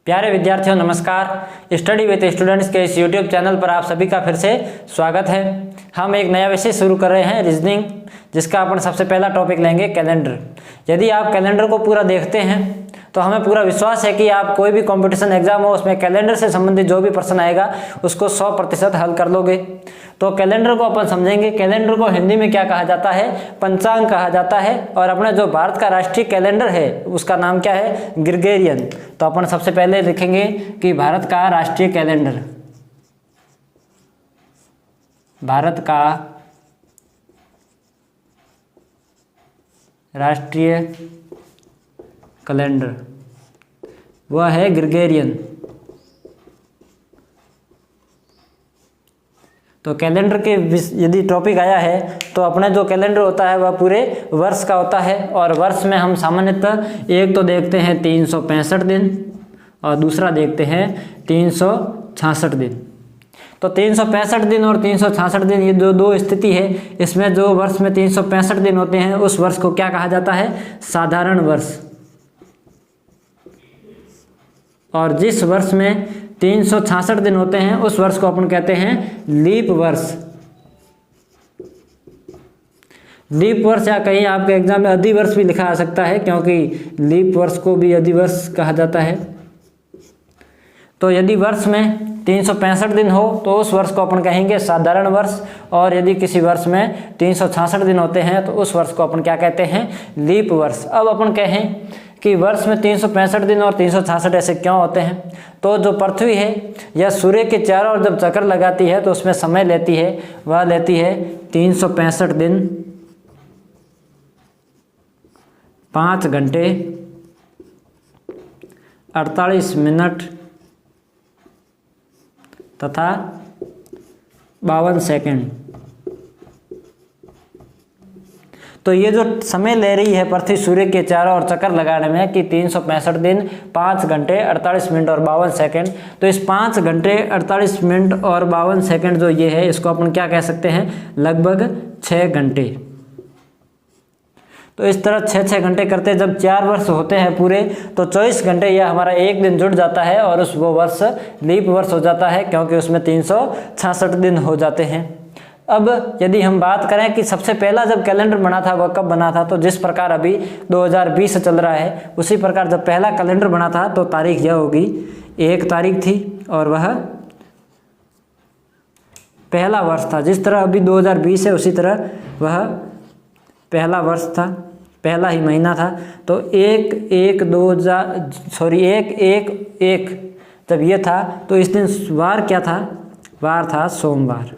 प्यारे विद्यार्थियों नमस्कार। स्टडी विद स्टूडेंट्स के इस यूट्यूब चैनल पर आप सभी का फिर से स्वागत है। हम एक नया विषय शुरू कर रहे हैं रीजनिंग, जिसका अपन सबसे पहला टॉपिक लेंगे कैलेंडर। यदि आप कैलेंडर को पूरा देखते हैं तो हमें पूरा विश्वास है कि आप कोई भी कंपटीशन एग्जाम हो उसमें कैलेंडर से संबंधित जो भी प्रश्न आएगा उसको 100% हल कर लोगे। तो कैलेंडर को अपन समझेंगे। कैलेंडर को हिंदी में क्या कहा जाता है? पंचांग कहा जाता है। और अपने जो भारत का राष्ट्रीय कैलेंडर है उसका नाम क्या है? ग्रिगोरियन। तो अपन सबसे पहले लिखेंगे कि भारत का राष्ट्रीय कैलेंडर, भारत का राष्ट्रीय कैलेंडर वह है ग्रिगोरियन। तो कैलेंडर के यदि टॉपिक आया है तो अपना जो कैलेंडर होता है वह पूरे वर्ष का होता है। और वर्ष में हम सामान्यतः एक तो देखते हैं 365 दिन और दूसरा देखते हैं 366 दिन। तो 365 दिन और 366 दिन ये जो दो स्थिति है, इसमें जो वर्ष में 365 दिन होते हैं उस वर्ष को क्या कहा जाता है? साधारण वर्ष। और जिस वर्ष में 366 दिन होते हैं उस वर्ष को अपन कहते हैं लीप वर्ष। लीप वर्ष या कहीं आपके एग्जाम में अधिवर्ष भी लिखा आ सकता है, क्योंकि लीप वर्ष को भी अधिवर्ष कहा जाता है। तो यदि वर्ष में 365 दिन हो तो उस वर्ष को अपन कहेंगे साधारण वर्ष। और यदि किसी वर्ष में 366 दिन होते हैं तो उस वर्ष को अपन क्या कहते हैं? लीप वर्ष। अब अपन कहें कि वर्ष में 365 दिन और 366 ऐसे क्यों होते हैं? तो जो पृथ्वी है यह सूर्य के चारों ओर जब चक्कर लगाती है तो उसमें समय लेती है, वह लेती है 365 दिन 5 घंटे 48 मिनट तथा 52 सेकंड। तो ये जो समय ले रही है पृथ्वी सूर्य के चारों ओर चक्कर लगाने में कि 365 दिन 5 घंटे 48 मिनट और 52 सेकंड, तो इस 5 घंटे 48 मिनट और 52 सेकंड जो ये है इसको अपन क्या कह सकते हैं? लगभग 6 घंटे। तो इस तरह 6 घंटे करते जब 4 वर्ष होते हैं पूरे तो 24 घंटे यह हमारा एक दिन जुड़ जाता है और उस वो वर्ष लीप वर्ष हो जाता है, क्योंकि उसमें 366 दिन हो जाते हैं। अब यदि हम बात करें कि सबसे पहला जब कैलेंडर बना था वह कब बना था, तो जिस प्रकार अभी 2020 चल रहा है उसी प्रकार जब पहला कैलेंडर बना था तो तारीख यह होगी 1 तारीख थी और वह पहला वर्ष था। जिस तरह अभी 2020 है उसी तरह वह पहला वर्ष था, पहला ही महीना था। तो 1/1 जब ये था तो इस दिन वार क्या था? वार था सोमवार।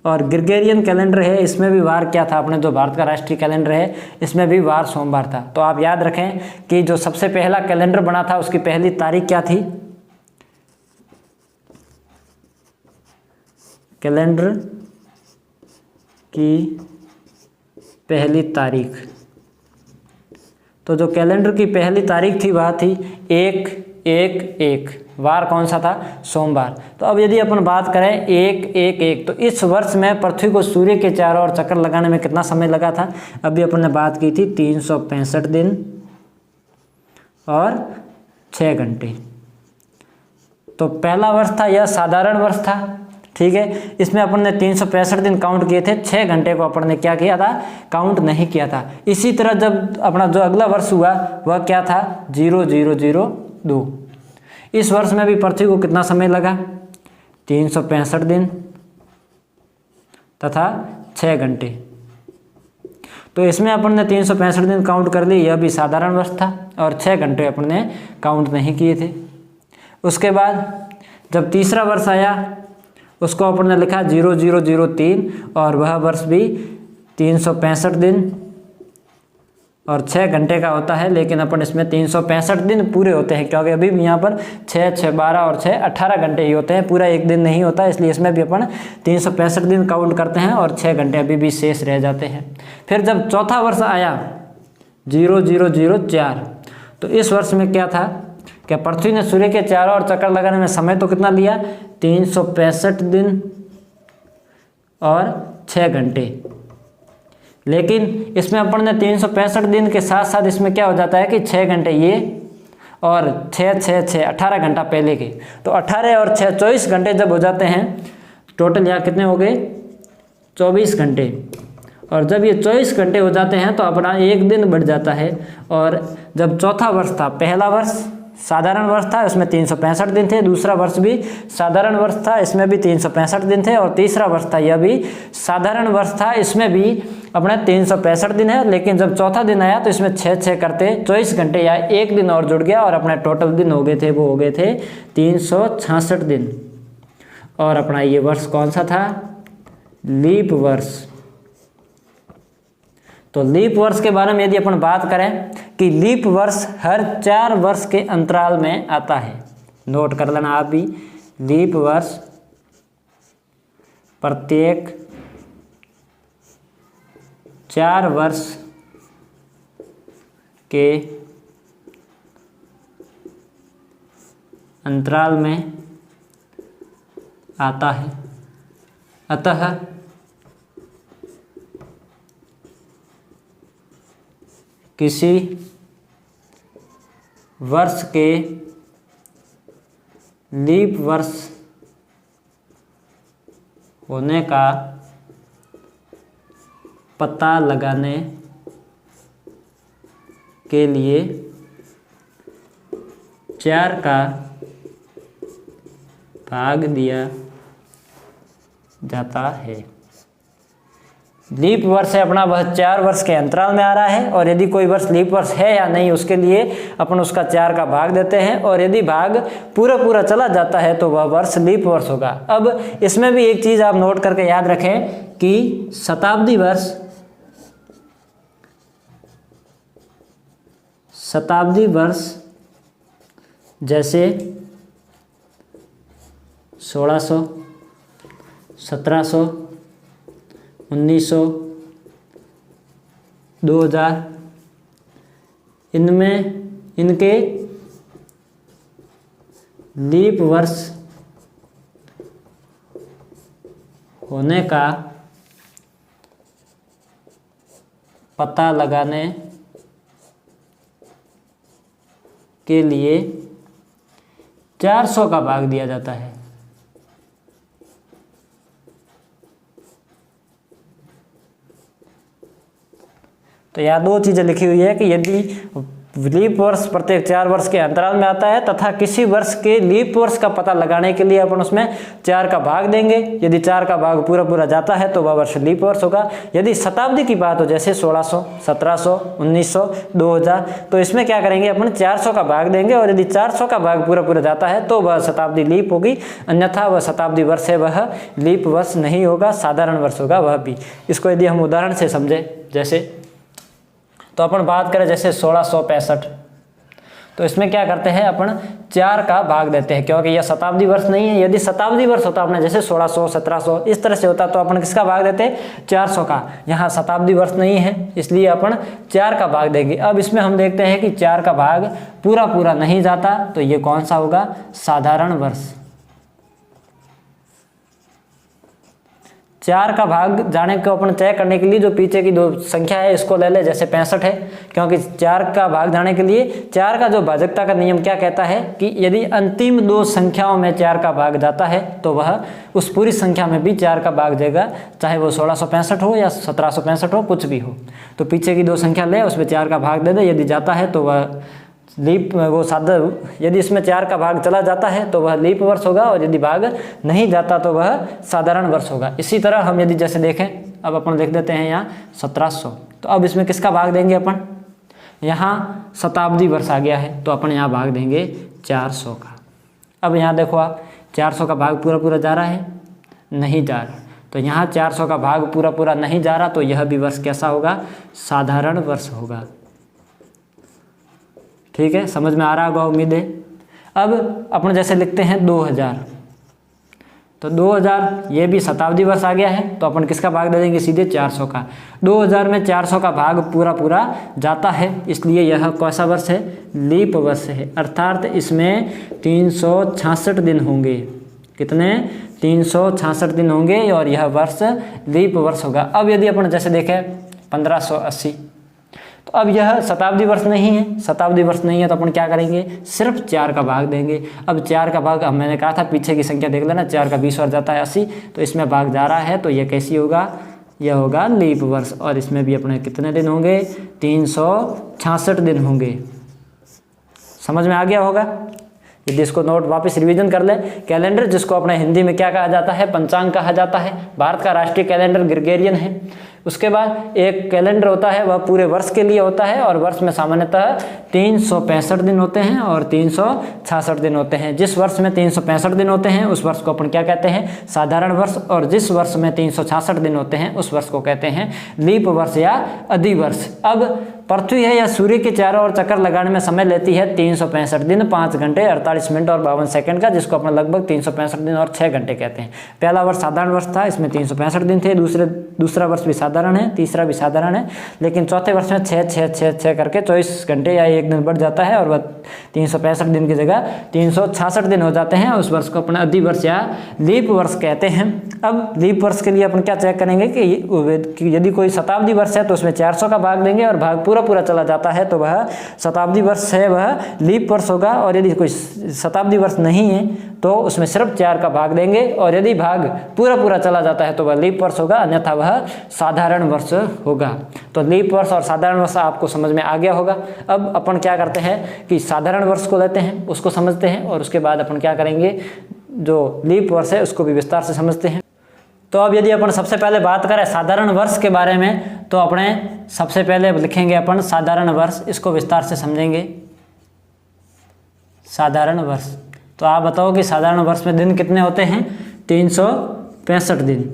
और ग्रिगोरियन कैलेंडर है इसमें भी वार क्या था? अपने जो भारत का राष्ट्रीय कैलेंडर है इसमें भी वार सोमवार था। तो आप याद रखें कि जो सबसे पहला कैलेंडर बना था उसकी पहली तारीख क्या थी? कैलेंडर की पहली तारीख। तो जो कैलेंडर की पहली तारीख थी वह थी 1/1/1। वार कौन सा था? सोमवार। तो अब यदि अपन बात करें 1/1/1 तो इस वर्ष में पृथ्वी को सूर्य के चारों ओर चक्कर लगाने में कितना समय लगा था? अभी अपन ने बात की थी 365 दिन और 6 घंटे। तो पहला वर्ष था यह साधारण वर्ष था, ठीक है। इसमें अपन ने 365 दिन काउंट किए थे, 6 घंटे को अपन ने क्या किया था? काउंट नहीं किया था। इसी तरह जब अपना जो अगला वर्ष हुआ वह क्या था? 0002। इस वर्ष में भी पृथ्वी को कितना समय लगा? 365 दिन तथा 6 घंटे। तो इसमें अपन ने 365 दिन काउंट कर ली, यह भी साधारण वर्ष था और 6 घंटे अपन ने काउंट नहीं किए थे। उसके बाद जब तीसरा वर्ष आया उसको अपन ने लिखा 0003 और वह वर्ष भी 365 दिन और 6 घंटे का होता है, लेकिन अपन इसमें 365 दिन पूरे होते हैं, क्योंकि अभी भी यहाँ पर 6, 6, 12 और 6, 18 घंटे ही होते हैं, पूरा एक दिन नहीं होता। इसलिए इसमें भी अपन 365 दिन काउंट करते हैं और 6 घंटे अभी भी शेष रह जाते हैं। फिर जब चौथा वर्ष आया 0004 तो इस वर्ष में क्या था? क्या पृथ्वी ने सूर्य के चारों ओर चक्कर लगाने में समय तो कितना लिया? 365 दिन और 6 घंटे। लेकिन इसमें अपन ने 365 दिन के साथ साथ इसमें क्या हो जाता है कि 6 घंटे ये और 6 18 घंटा पहले के, तो 18 और 6 24 घंटे जब हो जाते हैं, टोटल यहाँ कितने हो गए 24 घंटे। और जब ये 24 घंटे हो जाते हैं तो अपना एक दिन बढ़ जाता है। और जब चौथा वर्ष था, पहला वर्ष साधारण वर्ष था, उसमें 365 दिन थे, दूसरा वर्ष भी साधारण वर्ष था, इसमें भी 365 दिन थे, और तीसरा वर्ष था यह भी साधारण वर्ष था, इसमें भी अपना 365 दिन है। लेकिन जब चौथा दिन आया तो इसमें 6 करते 24 घंटे या एक दिन और जुड़ गया, और अपने टोटल दिन हो गए थे, वो हो गए थे 366 दिन। और अपना ये वर्ष कौन सा था, लीप वर्ष। तो लीप वर्ष के बारे में यदि अपन बात करें कि लीप वर्ष हर 4 वर्ष के अंतराल में आता है, नोट कर लेना आप भी, लीप वर्ष प्रत्येक 4 वर्ष के अंतराल में आता है। अतः किसी वर्ष के लीप वर्ष होने का पता लगाने के लिए 4 का भाग दिया जाता है। लीप वर्ष है अपना, वह 4 वर्ष के अंतराल में आ रहा है, और यदि कोई वर्ष लीप वर्ष है या नहीं उसके लिए अपन उसका 4 का भाग देते हैं, और यदि भाग पूरा चला जाता है तो वह वर्ष लीप वर्ष होगा। अब इसमें भी एक चीज आप नोट करके याद रखें कि शताब्दी वर्ष जैसे 1600, 1700, 1900, 2000, इनके लीप वर्ष होने का पता लगाने के लिए 400 का भाग दिया जाता है। तो यहाँ 2 चीज़ें लिखी हुई है कि यदि लीप वर्ष प्रत्येक 4 वर्ष के अंतराल में आता है, तथा किसी वर्ष के लीप वर्ष का पता लगाने के लिए अपन उसमें 4 का भाग देंगे। यदि 4 का भाग पूरा जाता है तो वह वर्ष लीप वर्ष होगा। यदि शताब्दी की बात हो, जैसे 1600, 1700, 1900, 2000, तो इसमें क्या करेंगे अपन 400 का भाग देंगे, और यदि 400 का भाग पूरा जाता है तो वह शताब्दी लीप होगी, अन्यथा वह शताब्दी वर्ष है वह लीप वर्ष नहीं होगा, साधारण वर्ष होगा वह भी। इसको यदि हम उदाहरण से समझे, जैसे तो अपन बात करें जैसे 1665, तो इसमें क्या करते हैं अपन 4 का भाग देते हैं, क्योंकि यह शताब्दी वर्ष नहीं है। यदि शताब्दी वर्ष होता अपने जैसे 1600, 1700 इस तरह से होता तो अपन किसका भाग देते 400 का। यहाँ शताब्दी वर्ष नहीं है इसलिए अपन 4 का भाग देंगे। अब इसमें हम देखते हैं कि 4 का भाग पूरा नहीं जाता, तो ये कौन सा होगा, साधारण वर्ष। 4 का भाग जाने को अपन तय करने के लिए जो पीछे की 2 संख्या है इसको ले ले, जैसे 65 है, क्योंकि 4 का भाग जाने के लिए 4 का जो भाजकता का नियम क्या कहता है कि यदि अंतिम 2 संख्याओं में 4 का भाग जाता है तो वह उस पूरी संख्या में भी 4 का भाग देगा, चाहे वो 1665 हो या 1765 हो, कुछ भी हो। तो पीछे की 2 संख्या ले, उसमें 4 का भाग दे दे, यदि जाता है तो वह लीप वो साधा, यदि इसमें 4 का भाग चला जाता है तो वह लीप वर्ष होगा, और यदि भाग नहीं जाता तो वह साधारण वर्ष होगा। इसी तरह हम यदि जैसे देखें, अब अपन देख देते हैं यहाँ 1700, तो अब इसमें किसका भाग देंगे अपन, यहाँ शताब्दी वर्ष आ गया है तो अपन यहाँ भाग देंगे 400 का। अब यहाँ देखो आप 400 का भाग पूरा जा रहा है, नहीं जा रहा, तो यहाँ 400 का भाग पूरा नहीं जा रहा, तो यह भी वर्ष कैसा होगा, साधारण वर्ष होगा। ठीक है, समझ में आ रहा होगा उम्मीद है। अब अपन जैसे लिखते हैं 2000, तो 2000 ये भी शताब्दी वर्ष आ गया है, तो अपन किसका भाग दे देंगे, सीधे 400 का। 2000 में 400 का भाग पूरा जाता है, इसलिए यह कैसा वर्ष है, लीप वर्ष है, अर्थात इसमें 366 दिन होंगे। कितने, 366 दिन होंगे, और यह वर्ष लीप वर्ष होगा। अब यदि अपन जैसे देखें 1580, तो अब यह शताब्दी वर्ष नहीं है, शताब्दी वर्ष नहीं है तो अपन क्या करेंगे, सिर्फ 4 का भाग देंगे। अब 4 का भाग, मैंने कहा था पीछे की संख्या देख लेना, 4 का 20 और जाता है 80, तो इसमें भाग जा रहा है, तो यह कैसी होगा, यह होगा लीप वर्ष। और इसमें भी अपने कितने दिन होंगे, 366 दिन होंगे। समझ में आ गया होगा। यदि इसको नोट वापस रिवीजन कर ले, कैलेंडर जिसको अपने हिंदी में क्या कहा जाता है, पंचांग कहा जाता है। भारत का राष्ट्रीय कैलेंडर ग्रेगोरियन है। उसके बाद एक कैलेंडर होता है, वह पूरे वर्ष के लिए होता है, और वर्ष में सामान्यतः 365 दिन होते हैं और 366 दिन होते हैं। जिस वर्ष में 365 दिन होते हैं उस वर्ष को अपन क्या कहते हैं, साधारण वर्ष, और जिस वर्ष में 366 दिन होते हैं उस वर्ष को कहते हैं लीप वर्ष या अधिवर्ष। अब पृथ्वी है या सूर्य के चारों ओर चक्कर लगाने में समय लेती है 365 दिन 5 घंटे 48 मिनट और 52 सेकंड का, जिसको अपना लगभग 365 दिन और 6 घंटे कहते हैं। पहला वर्ष साधारण वर्ष था, इसमें 365 दिन थे। दूसरा वर्ष भी साधारण है, तीसरा भी साधारण है, लेकिन चौथे वर्ष में 6 करके 24 घंटे या 1 दिन बढ़ जाता है और वह 365 दिन की जगह 366 दिन हो जाते हैं। उस वर्ष को अपना अधिवर्ष या लीप वर्ष कहते हैं। अब लीप वर्ष के लिए अपन क्या चेक करेंगे कि यदि कोई शताब्दी वर्ष है तो उसमें 400 का भाग देंगे और भाग पूरा चला जाता है तो वह शताब्दी वर्ष है, वह लीप वर्ष होगा। और यदि कोई शताब्दी वर्ष नहीं है तो उसमें सिर्फ 4 का भाग देंगे, और यदि भाग पूरा चला जाता है तो वह लीप वर्ष होगा, अन्यथा वह साधारण वर्ष होगा। तो लीप वर्ष और साधारण वर्ष आपको समझ में आ गया होगा। अब अपन क्या करते हैं कि साधारण वर्ष को लेते हैं, उसको समझते हैं, और उसके बाद अपन क्या करेंगे, जो लीप वर्ष है उसको भी विस्तार से समझते हैं। तो अब यदि अपन सबसे पहले बात करें साधारण वर्ष के बारे में, तो अपने सबसे पहले लिखेंगे अपन साधारण वर्ष, इसको विस्तार से समझेंगे। साधारण वर्ष, तो आप बताओ कि साधारण वर्ष में दिन कितने होते हैं, 365 दिन।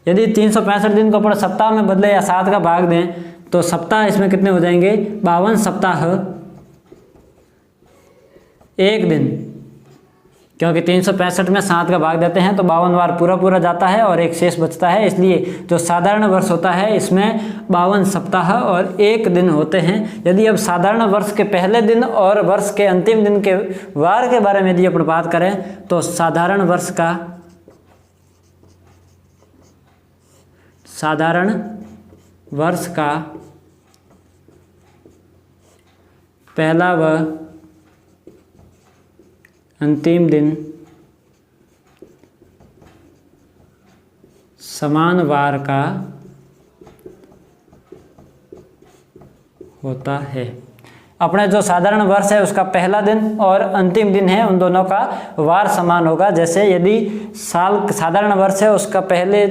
यदि 365 दिन को अपन सप्ताह में बदले या 7 का भाग दें तो सप्ताह इसमें कितने हो जाएंगे, 52 सप्ताह 1 दिन, क्योंकि 365 में 7 का भाग देते हैं तो 52 बार पूरा जाता है और एक शेष बचता है। इसलिए जो साधारण वर्ष होता है इसमें 52 सप्ताह और 1 दिन होते हैं। यदि अब साधारण वर्ष के पहले दिन और वर्ष के अंतिम दिन के वार के बारे में यदि अपन बात करें तो साधारण वर्ष का पहला व अंतिम दिन समान वार का होता है। अपने जो साधारण वर्ष है उसका पहला दिन और अंतिम दिन है, उन दोनों का वार समान होगा। जैसे यदि साधारण वर्ष है उसका पहले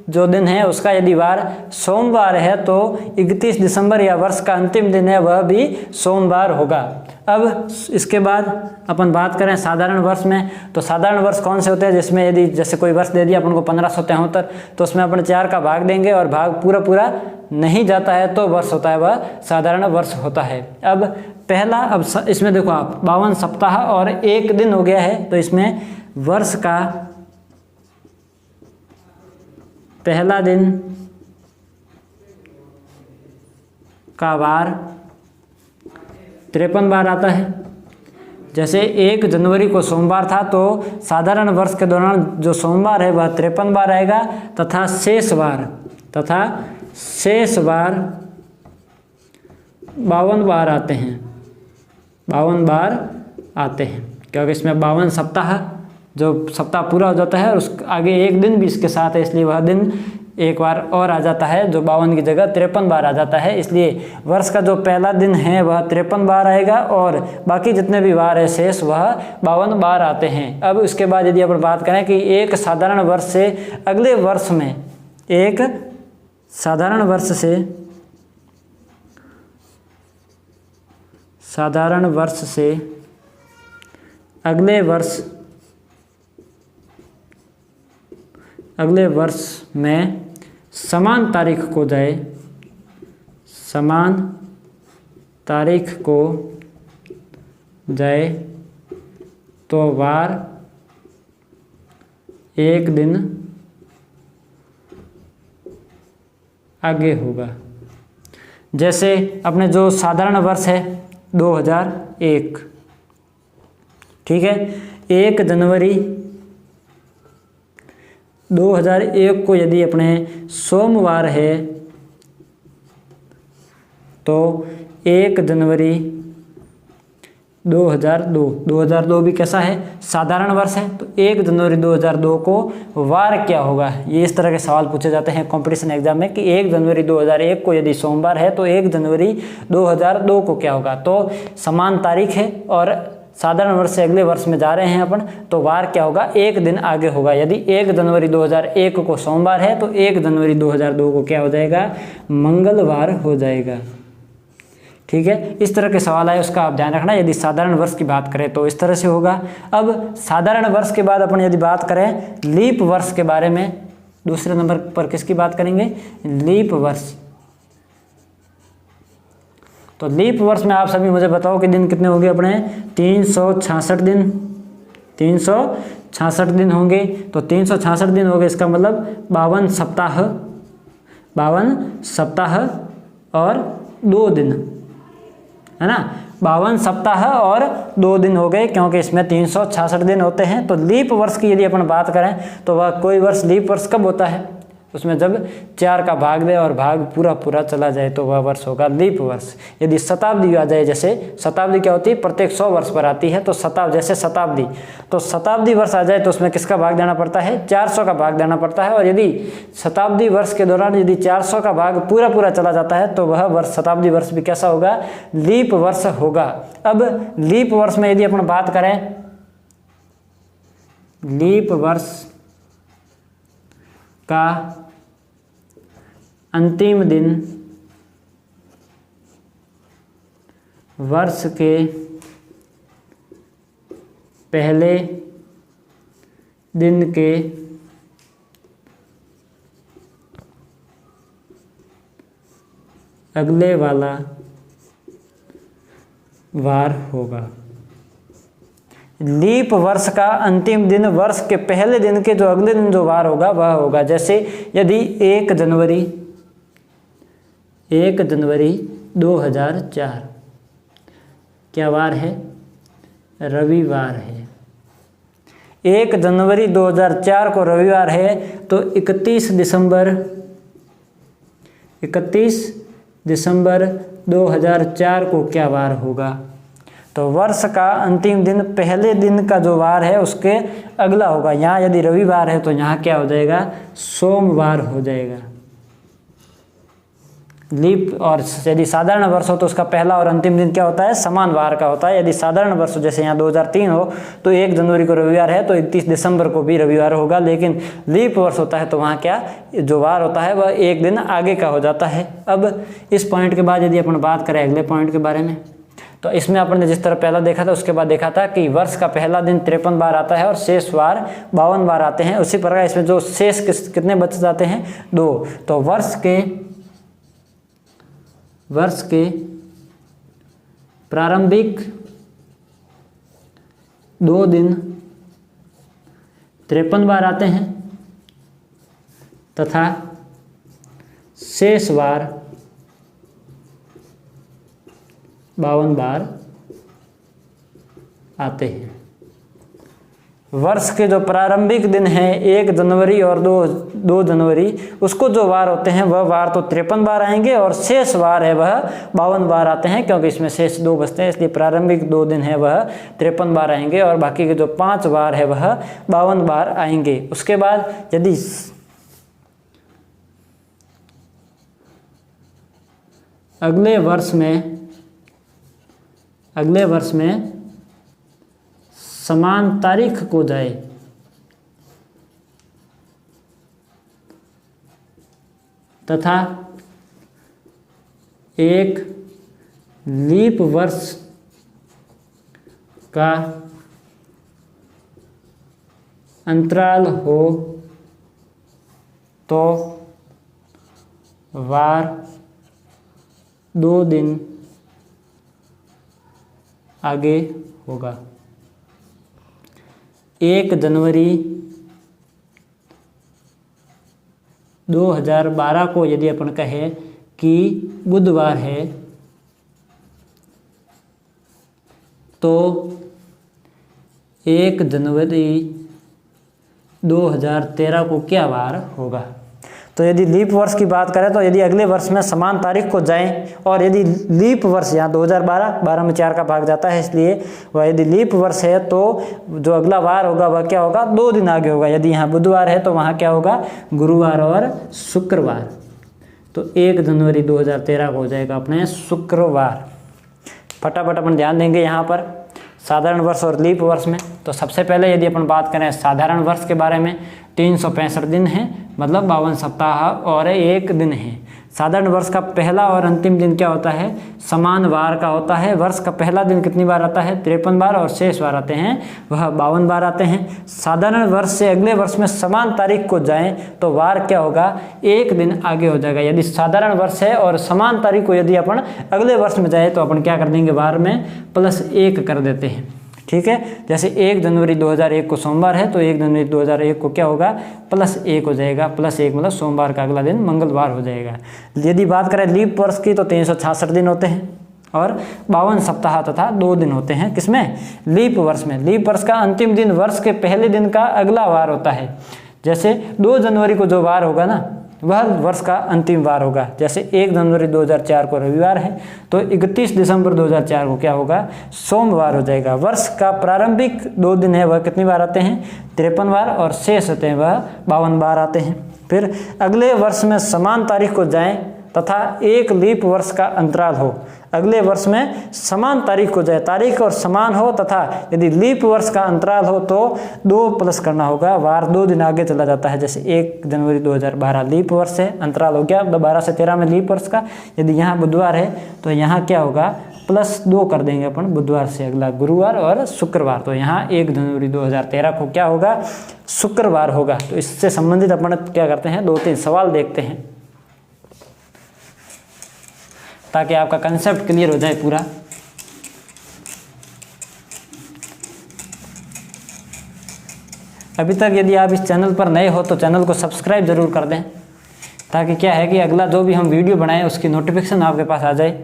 जो दिन है उसका यदि वार सोमवार है तो 31 दिसंबर या वर्ष का अंतिम दिन है वह भी सोमवार होगा। अब इसके बाद अपन बात करें साधारण वर्ष में, तो साधारण वर्ष कौन से होते हैं, जिसमें यदि जैसे कोई वर्ष दे दिया अपन को 1573 तो उसमें अपन 4 का भाग देंगे और भाग पूरा नहीं जाता है तो वर्ष होता है वह साधारण वर्ष होता है। अब पहला, अब इसमें देखो आप 52 सप्ताह और 1 दिन हो गया है, तो इसमें वर्ष का पहला दिन का वार 53 बार आता है। जैसे 1 जनवरी को सोमवार था तो साधारण वर्ष के दौरान जो सोमवार है वह 53 बार आएगा तथा शेष बार 52 बार आते हैं, 52 बार आते हैं, क्योंकि इसमें 52 सप्ताह, जो सप्ताह पूरा हो जाता है और उस आगे 1 दिन भी इसके साथ है, इसलिए वह दिन एक बार और आ जाता है, जो 52 की जगह 53 बार आ जाता है। इसलिए वर्ष का जो पहला दिन है वह 53 बार आएगा और बाकी जितने भी वार है शेष वह 52 बार आते हैं। अब उसके बाद यदि अपन बात करें कि एक साधारण वर्ष से अगले वर्ष में, एक साधारण वर्ष से अगले वर्ष में समान तारीख को जाए तो वार 1 दिन आगे होगा। जैसे अपने जो साधारण वर्ष है 2001, ठीक है, 1 जनवरी 2001 को यदि अपने सोमवार है तो 1 जनवरी 2002 भी कैसा है, साधारण वर्ष है। तो 1 जनवरी 2002 को वार क्या होगा, ये इस तरह के सवाल पूछे जाते हैं कंपटीशन एग्जाम में कि 1 जनवरी 2001 को यदि सोमवार है तो 1 जनवरी 2002 को क्या होगा। तो समान तारीख है और साधारण वर्ष से अगले वर्ष में जा रहे हैं अपन, तो वार क्या होगा, 1 दिन आगे होगा। यदि 1 जनवरी 2001 को सोमवार है तो 1 जनवरी 2002 को क्या हो जाएगा, मंगलवार हो जाएगा। ठीक है, इस तरह के सवाल आए उसका आप ध्यान रखना। यदि साधारण वर्ष की बात करें तो इस तरह से होगा। अब साधारण वर्ष के बाद अपन यदि बात करें लीप वर्ष के बारे में, दूसरे नंबर पर किसकी बात करेंगे, लीप वर्ष। तो लीप वर्ष में आप सभी मुझे बताओ कि दिन कितने होंगे अपने, 366 दिन, 366 दिन होंगे। तो 366 दिन हो गए, इसका मतलब 52 सप्ताह और 2 दिन, है ना। 52 सप्ताह और 2 दिन हो गए, क्योंकि इसमें 366 दिन होते हैं। तो लीप वर्ष की यदि अपन बात करें तो वह कोई वर्ष लीप वर्ष कब होता है, उसमें जब 4 का भाग दे और भाग पूरा चला जाए तो वह वर्ष होगा लीप वर्ष। यदि शताब्दी आ जाए, जैसे शताब्दी क्या होती है, प्रत्येक 100 वर्ष पर आती है, तो जैसे शताब्दी, तो शताब्दी वर्ष आ जाए तो उसमें किसका भाग देना पड़ता है, 400 का भाग देना पड़ता है। और यदि शताब्दी वर्ष के दौरान यदि 400 का भाग पूरा चला जाता है तो वह वर्ष शताब्दी वर्ष भी कैसा होगा, लीप वर्ष होगा। अब लीप वर्ष में यदि अपन बात करें, लीप वर्ष का अंतिम दिन वर्ष के पहले दिन के अगले वाला वार होगा। लीप वर्ष का अंतिम दिन वर्ष के पहले दिन के जो अगले दिन जो वार होगा वह होगा। जैसे यदि 1 जनवरी 2004 क्या वार है, रविवार है। 1 जनवरी 2004 को रविवार है, तो 31 दिसंबर 2004 को क्या वार होगा। तो वर्ष का अंतिम दिन पहले दिन का जो वार है उसके अगला होगा। यहाँ यदि रविवार है तो यहाँ क्या हो जाएगा, सोमवार हो जाएगा। लीप और यदि साधारण वर्ष हो तो उसका पहला और अंतिम दिन क्या होता है, समान वार का होता है। यदि साधारण वर्ष हो, जैसे यहाँ 2003 हो, तो 1 जनवरी को रविवार है तो 31 दिसंबर को भी रविवार होगा। लेकिन लीप वर्ष होता है तो वहाँ क्या जो वार होता है वह 1 दिन आगे का हो जाता है। अब इस पॉइंट के बाद यदि अपन बात करें अगले पॉइंट के बारे में, तो इसमें अपन ने जिस तरह पहला देखा था उसके बाद देखा था कि वर्ष का पहला दिन 53 बार आता है और शेष वार 52 बार आते हैं। उसी प्रकार इसमें जो शेष कितने बच जाते हैं, 2। तो वर्ष के प्रारंभिक 2 दिन 53 बार आते हैं तथा शेष वार 52 बार आते हैं। वर्ष के जो प्रारंभिक दिन हैं 1 जनवरी और 2 जनवरी, उसको जो वार होते हैं वह वार तो 53 बार आएंगे और शेष वार है वह 52 बार आते हैं, क्योंकि इसमें शेष 2 बचते हैं, इसलिए प्रारंभिक 2 दिन है वह 53 बार आएंगे और बाकी के जो 5 वार है वह 52 बार आएंगे। उसके बाद यदि अगले वर्ष में समान तारीख को जाए तथा एक लीप वर्ष का अंतराल हो तो वार 2 दिन आगे होगा। 1 जनवरी 2012 को यदि अपन कहें कि बुधवार है तो 1 जनवरी 2013 को क्या वार होगा। तो यदि लीप वर्ष की बात करें तो यदि अगले वर्ष में समान तारीख को जाएं और यदि लीप वर्ष यहाँ 2012 12 में 4 का भाग जाता है, इसलिए वह यदि लीप वर्ष है तो जो अगला वार होगा वह क्या होगा, 2 दिन आगे होगा। यदि यहाँ बुधवार है तो वहाँ क्या होगा, गुरुवार और शुक्रवार। तो 1 जनवरी 2013 को हो जाएगा अपने शुक्रवार। फटाफट अपन ध्यान देंगे यहाँ पर साधारण वर्ष और लीप वर्ष में। तो सबसे पहले यदि अपन बात करें साधारण वर्ष के बारे में, 365 दिन है, मतलब 52 सप्ताह और 1 दिन है। साधारण वर्ष का पहला और अंतिम दिन क्या होता है, समान वार का होता है। वर्ष का पहला दिन कितनी बार आता है, 53 बार, और शेष बार आते हैं वह 52 बार आते हैं। साधारण वर्ष से अगले वर्ष में समान तारीख को जाएं तो वार क्या होगा, 1 दिन आगे हो जाएगा। यदि साधारण वर्ष है और समान तारीख को यदि अपन अगले वर्ष में जाए तो अपन क्या कर देंगे, वार में +1 कर देते हैं। ठीक है, जैसे 1 जनवरी 2001 को सोमवार है तो 1 जनवरी 2001 को क्या होगा, +1 हो जाएगा। +1 मतलब सोमवार का अगला दिन मंगलवार हो जाएगा। यदि बात करें लीप वर्ष की तो 366 दिन होते हैं और 52 सप्ताह तथा 2 दिन होते हैं। किसमें, लीप वर्ष में। लीप वर्ष का अंतिम दिन वर्ष के पहले दिन का अगला वार होता है। जैसे 2 जनवरी को जो वार होगा ना, वह वर्ष का अंतिम वार होगा। जैसे 1 जनवरी 2004 को रविवार है तो 31 दिसंबर 2004 को क्या होगा, सोमवार हो जाएगा। वर्ष का प्रारंभिक 2 दिन है वह कितनी बार आते हैं, 53 बार, और शेष होते हैं वह 52 बार आते हैं। फिर अगले वर्ष में समान तारीख को जाएं तथा 1 लीप वर्ष का अंतराल हो। अगले वर्ष में समान तारीख को जाए, तारीख और समान हो तथा यदि लीप वर्ष का अंतराल हो तो 2 प्लस करना होगा, वार 2 दिन आगे चला जाता है। जैसे 1 जनवरी 2012 लीप वर्ष है, अंतराल हो गया 12 से 13 में लीप वर्ष का। यदि यहाँ बुधवार है तो यहाँ क्या होगा, +2 कर देंगे अपन, बुधवार से अगला गुरुवार और शुक्रवार। तो यहाँ 1 जनवरी 2013 को क्या होगा, शुक्रवार होगा। तो इससे संबंधित अपन क्या करते हैं, 2-3 सवाल देखते हैं ताकि आपका कंसेप्ट क्लियर हो जाए पूरा। अभी तक यदि आप इस चैनल पर नए हो तो चैनल को सब्सक्राइब जरूर कर दें, ताकि क्या है कि अगला जो भी हम वीडियो बनाएं उसकी नोटिफिकेशन आपके पास आ जाए।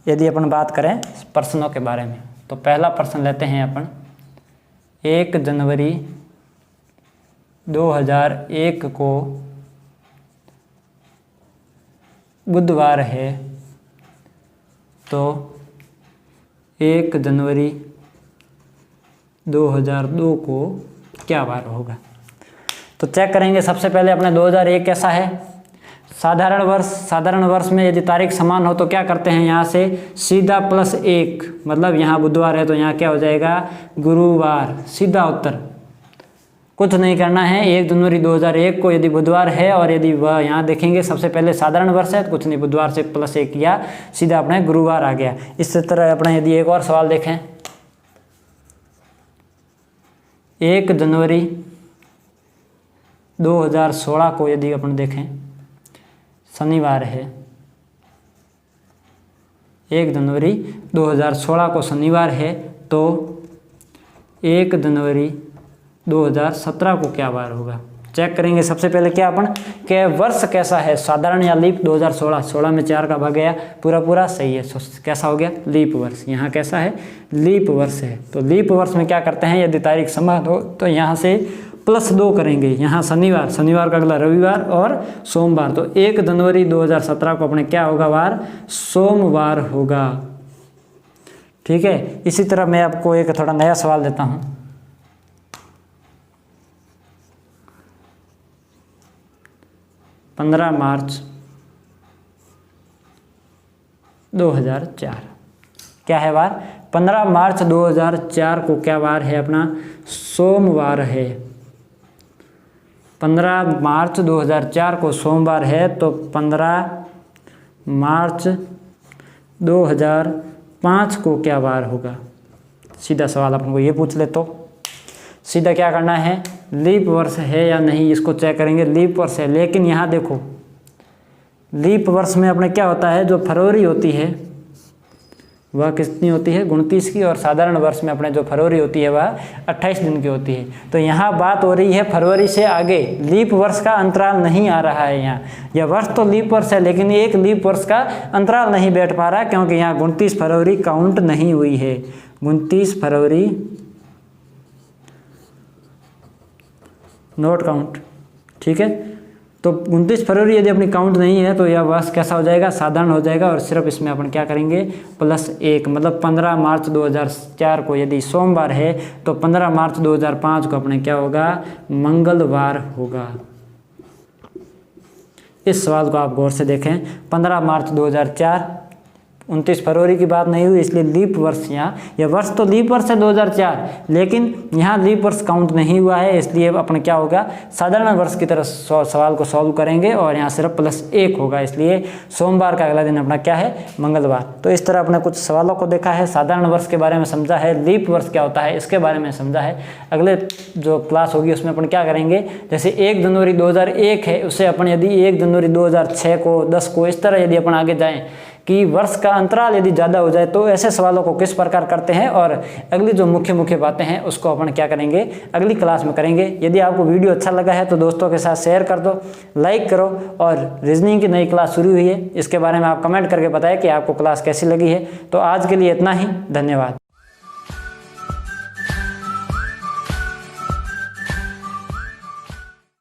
यदि अपन बात करें प्रश्नों के बारे में तो पहला प्रश्न लेते हैं अपन। 1 जनवरी 2001 को बुधवार है तो 1 जनवरी 2002 को क्या वार होगा। तो चेक करेंगे सबसे पहले अपने 2001 कैसा है, साधारण वर्ष। साधारण वर्ष में यदि तारीख समान हो तो क्या करते हैं, यहाँ से सीधा +1, मतलब यहाँ बुधवार है तो यहाँ क्या हो जाएगा, गुरुवार। सीधा उत्तर, कुछ नहीं करना है। 1 जनवरी 2001 को यदि बुधवार है और यदि वह यहाँ देखेंगे सबसे पहले साधारण वर्ष है तो कुछ नहीं, बुधवार से +1 किया, सीधा अपने गुरुवार आ गया। इस तरह अपने यदि एक और सवाल देखें, 1 जनवरी 2016 को यदि अपन देखें शनिवार है, 1 जनवरी 2016 को शनिवार है तो 1 जनवरी 2017 को क्या वार होगा। चेक करेंगे सबसे पहले क्या अपन के वर्ष कैसा है, साधारण या लीप। 2016, 16 में 4 का भाग गया, पूरा सही है, कैसा हो गया, लीप वर्ष। यहाँ कैसा है, लीप वर्ष है। तो लीप वर्ष में क्या करते हैं, यदि तारीख समान हो तो यहाँ से +2 करेंगे। यहाँ शनिवार, शनिवार का अगला रविवार और सोमवार। तो 1 जनवरी 2017 को अपने क्या होगा, वार सोमवार होगा। ठीक है, इसी तरह मैं आपको एक थोड़ा नया सवाल देता हूँ। 15 मार्च 2004 क्या है वार, 15 मार्च 2004 को क्या वार है अपना, सोमवार है। 15 मार्च 2004 को सोमवार है तो 15 मार्च 2005 को क्या वार होगा। सीधा सवाल अपन को ये पूछ ले तो सीधा क्या करना है, लीप वर्ष है या नहीं इसको चेक करेंगे। लीप वर्ष है, लेकिन यहाँ देखो लीप वर्ष में अपने क्या होता है, जो फरवरी होती है वह कितनी होती है, 29 की, और साधारण वर्ष में अपने जो फरवरी होती है वह 28 दिन की होती है। तो यहाँ बात हो रही है फरवरी से आगे, लीप वर्ष का अंतराल नहीं आ रहा है यहाँ। यह वर्ष तो लीप वर्ष है लेकिन एक लीप वर्ष का अंतराल नहीं बैठ पा रहा क्योंकि यहाँ 29 फरवरी काउंट नहीं हुई है। 29 फरवरी नोट काउंट, ठीक है। तो 29 फरवरी यदि अपनी काउंट नहीं है तो यह वर्ष कैसा हो जाएगा, साधारण हो जाएगा। और सिर्फ इसमें अपन क्या करेंगे, +1, मतलब 15 मार्च 2004 को यदि सोमवार है तो 15 मार्च 2005 को अपने क्या होगा, मंगलवार होगा। इस सवाल को आप गौर से देखें, 15 मार्च 2004, 29 फरवरी की बात नहीं हुई, इसलिए लीप वर्ष यहाँ, यह वर्ष तो लीप वर्ष है 2004, लेकिन यहाँ लीप वर्ष काउंट नहीं हुआ है, इसलिए अपन क्या होगा, साधारण वर्ष की तरह सवाल को सॉल्व करेंगे और यहाँ सिर्फ +1 होगा, इसलिए सोमवार का अगला दिन अपना क्या है, मंगलवार। तो इस तरह अपने कुछ सवालों को देखा है, साधारण वर्ष के बारे में समझा है, लीप वर्ष क्या होता है इसके बारे में समझा है। अगले जो क्लास होगी उसमें अपन क्या करेंगे, जैसे 1 जनवरी 2001 है, उससे अपन यदि 1 जनवरी 2006 को, 10 को, इस तरह यदि अपन आगे जाएँ कि वर्ष का अंतराल यदि ज़्यादा हो जाए तो ऐसे सवालों को किस प्रकार करते हैं, और अगली जो मुख्य मुख्य बातें हैं उसको अपन क्या करेंगे, अगली क्लास में करेंगे। यदि आपको वीडियो अच्छा लगा है तो दोस्तों के साथ शेयर कर दो, लाइक करो, और रीजनिंग की नई क्लास शुरू हुई है, इसके बारे में आप कमेंट करके बताएं कि आपको क्लास कैसी लगी है। तो आज के लिए इतना ही, धन्यवाद।